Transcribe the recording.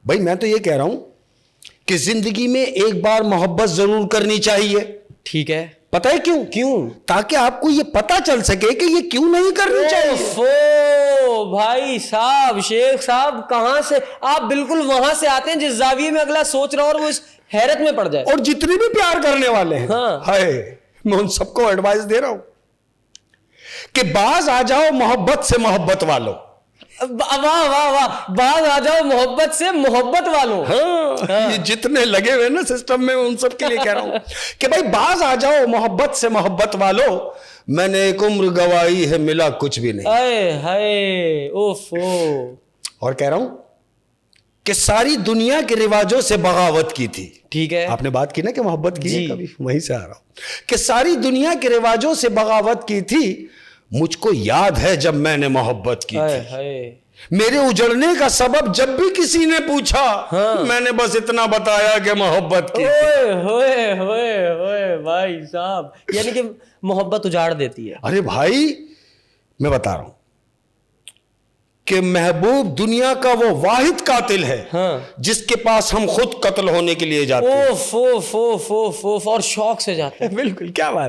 بھائی میں تو یہ کہہ رہا ہوں کہ زندگی میں ایک بار محبت ضرور کرنی چاہیے. ٹھیک ہے. پتہ ہے کیوں؟ کیوں؟ تاکہ آپ کو یہ پتا چل سکے کہ یہ کیوں نہیں کرنی چاہیے. بھائی صاحب، شیخ صاحب، کہاں سے آپ بالکل وہاں سے آتے ہیں جس زاویے میں اگلا سوچ رہا اور وہ اس حیرت میں پڑ جائے. اور جتنے بھی پیار کرنے والے ہیں ہائے، میں ان سب کو ایڈوائز دے رہا ہوں کہ باز آ جاؤ محبت سے محبت والوں. واہ واہ واہ، باز آ جاؤ محبت سے محبت والوں. یہ جتنے لگے ہوئے نا سسٹم میں، ان سب کے لیے کہہ رہا ہوں کہ بھائی باز آ جاؤ محبت سے محبت والوں. میں نے ایک عمر گوائی ہے، ملا کچھ بھی نہیں. ہائے ہائے، اوفو. اور کہہ رہا ہوں کہ ساری دنیا کے رواجوں سے بغاوت کی تھی. ٹھیک ہے. آپ نے بات کی نا کہ محبت کی ہے، کبھی وہیں سے آ رہا ہوں کہ ساری دنیا کے رواجوں سے بغاوت کی تھی. مجھ کو یاد ہے جب میں نے محبت کی تھی. میرے اجڑنے کا سبب جب بھی کسی نے پوچھا میں نے بس اتنا بتایا کہ محبت کی. ہوئے ہوئے ہوئے بھائی صاحب، یعنی کہ محبت اجاڑ دیتی ہے. ارے بھائی میں بتا رہا ہوں کہ محبوب دنیا کا وہ واحد قاتل ہے جس کے پاس ہم خود قتل ہونے کے لیے جاتے ہیں. اوف اوف اوف اوف، اور شوق سے جاتے ہیں. بالکل، کیا بات.